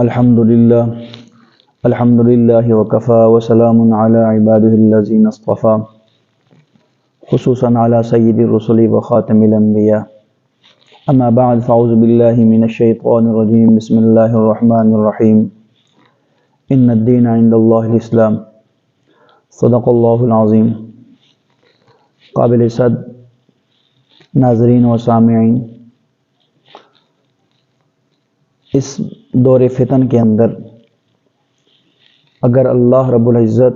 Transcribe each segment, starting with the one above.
الحمد للہ وکفا وسلام علی عباده الذین اصطفى خصوصا علی سید الرسل وخاتم الانبیاء اما بعد فاعوذ باللہ من الشیطان الرجیم بسم اللہ الرحمن الرحیم ان الدین عند اللہ الاسلام صدق اللہ العظیم۔ قابل صد ناظرین و سامعین، اس دور فتن کے اندر اگر اللہ رب العزت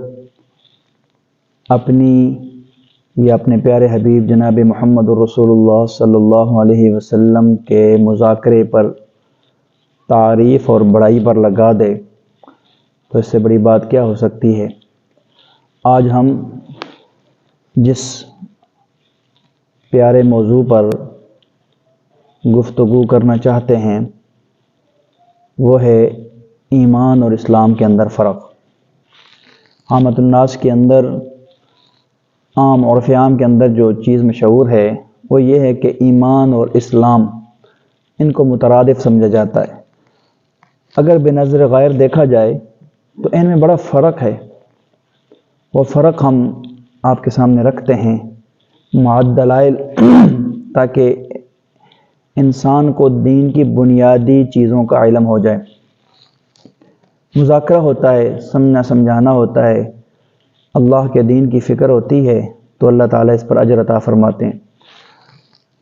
اپنی یا اپنے پیارے حبیب جناب محمد الرسول اللہ صلی اللہ علیہ وسلم کے مذاکرے پر تعریف اور بڑائی پر لگا دے تو اس سے بڑی بات کیا ہو سکتی ہے۔ آج ہم جس پیارے موضوع پر گفتگو کرنا چاہتے ہیں وہ ہے ایمان اور اسلام کے اندر فرق۔ عامۃ الناس کے اندر، عام عرف عام کے اندر جو چیز مشہور ہے وہ یہ ہے کہ ایمان اور اسلام ان کو مترادف سمجھا جاتا ہے۔ اگر بے نظر غیر دیکھا جائے تو ان میں بڑا فرق ہے، وہ فرق ہم آپ کے سامنے رکھتے ہیں معدلائل تاکہ انسان کو دین کی بنیادی چیزوں کا علم ہو جائے۔ مذاکرہ ہوتا ہے، سمجھانا ہوتا ہے، اللہ کے دین کی فکر ہوتی ہے تو اللہ تعالیٰ اس پر اجر عطا فرماتے ہیں۔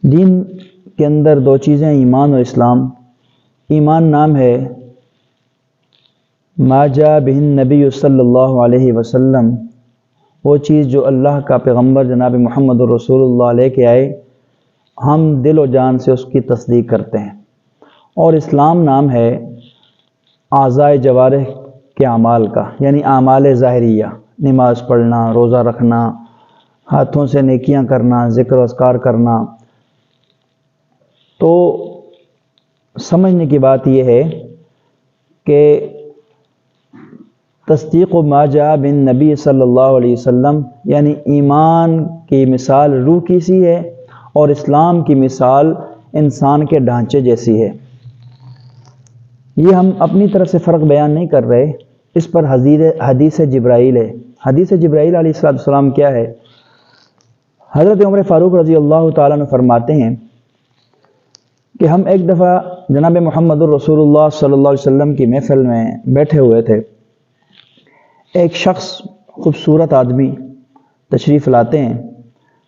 دین کے اندر دو چیزیں، ایمان اور اسلام۔ ایمان نام ہے ما جاء بہ النبی صلی اللہ علیہ وسلم، وہ چیز جو اللہ کا پیغمبر جناب محمد الرسول اللہ لے کے آئے، ہم دل و جان سے اس کی تصدیق کرتے ہیں۔ اور اسلام نام ہے اعضائے جوارح کے اعمال کا، یعنی اعمال ظاہریہ، نماز پڑھنا، روزہ رکھنا، ہاتھوں سے نیکیاں کرنا، ذکر و اذکار کرنا۔ تو سمجھنے کی بات یہ ہے کہ تصدیق ما جاء بالنبی صلی اللہ علیہ وسلم یعنی ایمان کی مثال روح کی سی ہے اور اسلام کی مثال انسان کے ڈھانچے جیسی ہے۔ یہ ہم اپنی طرف سے فرق بیان نہیں کر رہے، اس پر حدیث جبرائیل ہے۔ حدیث جبرائیل علیہ السلام کیا ہے؟ حضرت عمر فاروق رضی اللہ تعالیٰ عنہ فرماتے ہیں کہ ہم ایک دفعہ جناب محمد الرسول اللہ صلی اللہ علیہ وسلم کی محفل میں بیٹھے ہوئے تھے۔ ایک شخص، خوبصورت آدمی تشریف لاتے ہیں،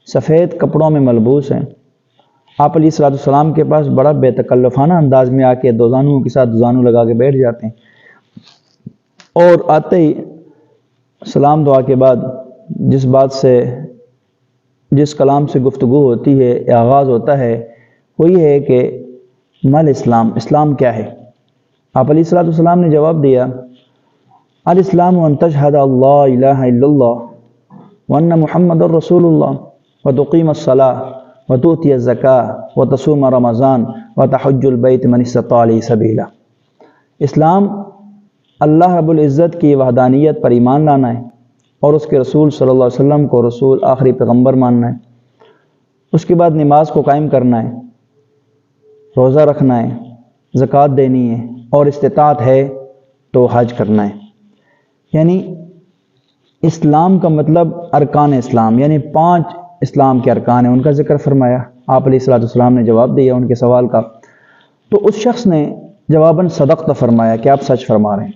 سفید کپڑوں میں ملبوس ہیں۔ آپ علیہ السلام کے پاس بڑا بے تکلفانہ انداز میں آ کے دو زانوؤں کے ساتھ زانو لگا کے بیٹھ جاتے ہیں، اور آتے ہی سلام دعا کے بعد جس کلام سے گفتگو ہوتی ہے یا آغاز ہوتا ہے وہ یہ ہے کہ مل اسلام، اسلام کیا ہے؟ آپ علیہ السلام نے جواب دیا، الاسلام ان تشہد اللہ الہ الا اللہ وان محمد الرسول اللہ وتقیم الصلاۃ وتؤتی الزکاۃ وتصوم رمضان وتحج البیت من استطاع الیہ سبیلا۔ اسلام اللہ رب العزت کی وحدانیت پر ایمان لانا ہے اور اس کے رسول صلی اللہ علیہ وسلم کو رسول آخری پیغمبر ماننا ہے۔ اس کے بعد نماز کو قائم کرنا ہے، روزہ رکھنا ہے، زکوٰۃ دینی ہے، اور استطاعت ہے تو حج کرنا ہے۔ یعنی اسلام کا مطلب ارکان اسلام، یعنی 5 اسلام کے ارکان ہیں، ان کا ذکر فرمایا۔ آپ علیہ السلام نے جواب دیا ان کے سوال کا، تو اس شخص نے جواباً صدقت فرمایا کہ آپ سچ فرما رہے ہیں۔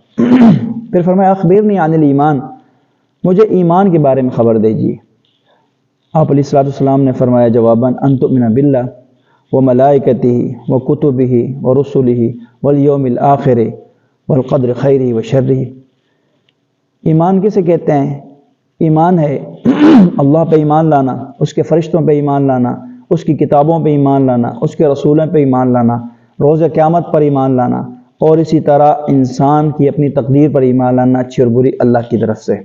پھر فرمایا اخبرنی عن الایمان، مجھے ایمان کے بارے میں خبر دیجیے۔ آپ علیہ السلام نے فرمایا جواباً ان تؤمن باللہ وملائکتہ وکتبہ ورسلہ والیوم الآخر والقدر خیرہ وشرہ۔ ایمان کسے کہتے ہیں؟ ایمان ہے اللہ پہ ایمان لانا، اس کے فرشتوں پہ ایمان لانا، اس کی کتابوں پہ ایمان لانا، اس کے رسولوں پہ ایمان لانا، روز قیامت پر ایمان لانا، اور اسی طرح انسان کی اپنی تقدیر پر ایمان لانا، اچھی اور بری اللہ کی طرف سے۔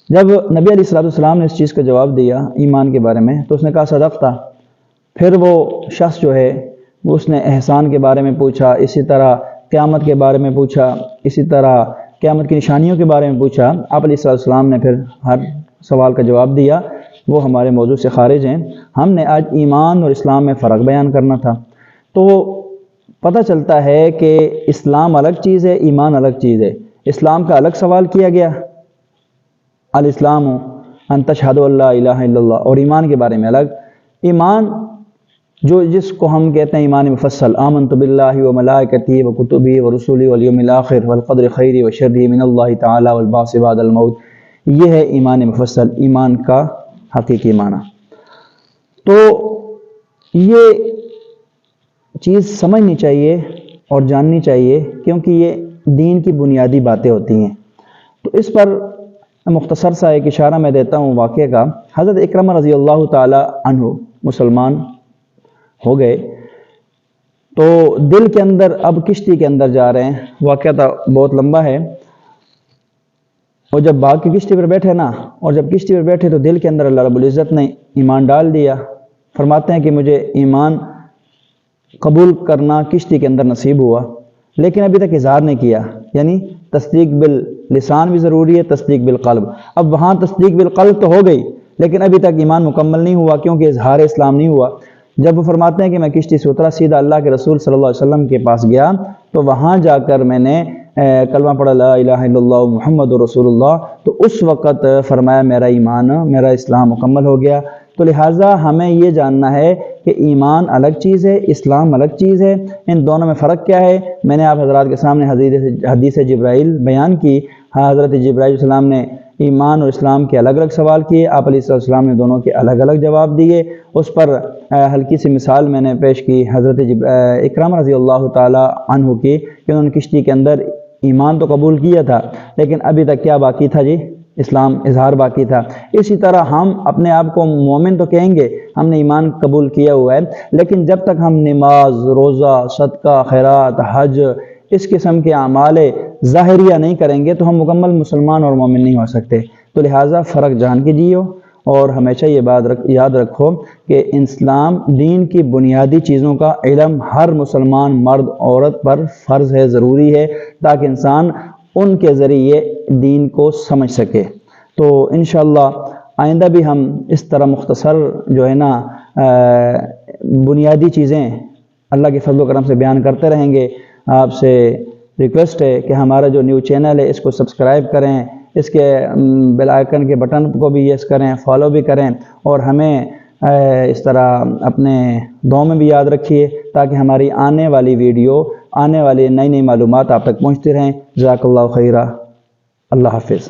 جب نبی علیہ السلام نے اس چیز کا جواب دیا ایمان کے بارے میں تو اس نے کہا صدقتا۔ پھر وہ شخص جو ہے وہ اس نے احسان کے بارے میں پوچھا، اسی طرح قیامت کے بارے میں پوچھا، اسی طرح قیامت کی نشانیوں کے بارے میں پوچھا۔ آپ علیہ السلام نے پھر ہر سوال کا جواب دیا، وہ ہمارے موضوع سے خارج ہیں۔ ہم نے آج ایمان اور اسلام میں فرق بیان کرنا تھا۔ تو پتہ چلتا ہے کہ اسلام الگ چیز ہے، ایمان الگ چیز ہے۔ اسلام کا الگ سوال کیا گیا، الاسلام ان تشہد ان لا الہ الا اللہ، اور ایمان کے بارے میں الگ۔ ایمان جس کو ہم کہتے ہیں ایمان مفصل، آمنت باللہ و ملائکتہ و کتبہ و رسلہ والیوم الاخر والقدر خیرہ و شرہ من اللہ تعالی والبعث بعد الموت، یہ ہے ایمان مفصل، ایمان کا حقیقی معنی۔ تو یہ چیز سمجھنی چاہیے اور جاننی چاہیے، کیونکہ یہ دین کی بنیادی باتیں ہوتی ہیں۔ تو اس پر مختصر سا ایک اشارہ میں دیتا ہوں واقعے کا۔ حضرت اکرمہ رضی اللہ تعالی عنہ مسلمان ہو گئے، تو دل کے اندر، اب کشتی کے اندر جا رہے ہیں، واقعہ بہت لمبا ہے، اور جب باغ کی کشتی پر بیٹھے نا، اور جب کشتی پر بیٹھے تو دل کے اندر اللہ رب العزت نے ایمان ڈال دیا۔ فرماتے ہیں کہ مجھے ایمان قبول کرنا کشتی کے اندر نصیب ہوا، لیکن ابھی تک اظہار نہیں کیا، یعنی تصدیق باللسان بھی ضروری ہے، تصدیق بالقلب۔ اب وہاں تصدیق بالقلب تو ہو گئی، لیکن ابھی تک ایمان مکمل نہیں ہوا، کیونکہ اظہار اسلام نہیں ہوا۔ جب وہ فرماتے ہیں کہ میں کشتی سے اترا، سیدھا اللہ کے رسول صلی اللہ علیہ وسلم کے پاس گیا، تو وہاں جا کر میں نے کلمہ پڑھا، لا الہ الا اللہ محمد رسول اللہ، تو اس وقت فرمایا میرا ایمان، میرا اسلام مکمل ہو گیا۔ تو لہٰذا ہمیں یہ جاننا ہے کہ ایمان الگ چیز ہے، اسلام الگ چیز ہے، ان دونوں میں فرق کیا ہے۔ میں نے آپ حضرات کے سامنے حدیث جبرائیل بیان کی۔ حضرت جبرائیل علیہ السلام نے ایمان اور اسلام کے الگ الگ سوال کیے، آپ علیہ السلام نے دونوں کے الگ الگ جواب دیے۔ اس پر ہلکی سی مثال میں نے پیش کی حضرت اکرمہ رضی اللہ تعالی عنہ کی، کہ انہوں نے کشتی کے اندر ایمان تو قبول کیا تھا، لیکن ابھی تک کیا باقی تھا جی؟ اسلام، اظہار باقی تھا۔ اسی طرح ہم اپنے آپ کو مومن تو کہیں گے، ہم نے ایمان قبول کیا ہوا ہے، لیکن جب تک ہم نماز، روزہ، صدقہ، خیرات، حج، اس قسم کے اعمال ظاہریہ نہیں کریں گے تو ہم مکمل مسلمان اور مومن نہیں ہو سکتے۔ تو لہٰذا فرق جان کے جیو، اور ہمیشہ یہ بات یاد رکھو کہ اسلام دین کی بنیادی چیزوں کا علم ہر مسلمان مرد عورت پر فرض ہے، ضروری ہے، تاکہ انسان ان کے ذریعے دین کو سمجھ سکے۔ تو انشاءاللہ آئندہ بھی ہم اس طرح مختصر جو ہے نا بنیادی چیزیں اللہ کے فضل و کرم سے بیان کرتے رہیں گے۔ آپ سے ریکویسٹ ہے کہ ہمارا جو نیو چینل ہے اس کو سبسکرائب کریں، اس کے بیل آئیکن کے بٹن کو بھی یس کریں، فالو بھی کریں، اور ہمیں اس طرح اپنے دعاؤں میں بھی یاد رکھیے، تاکہ ہماری آنے والی ویڈیو، آنے والی نئی نئی معلومات آپ تک پہنچتی رہیں۔ جزاک اللہ خیرہ، اللہ حافظ۔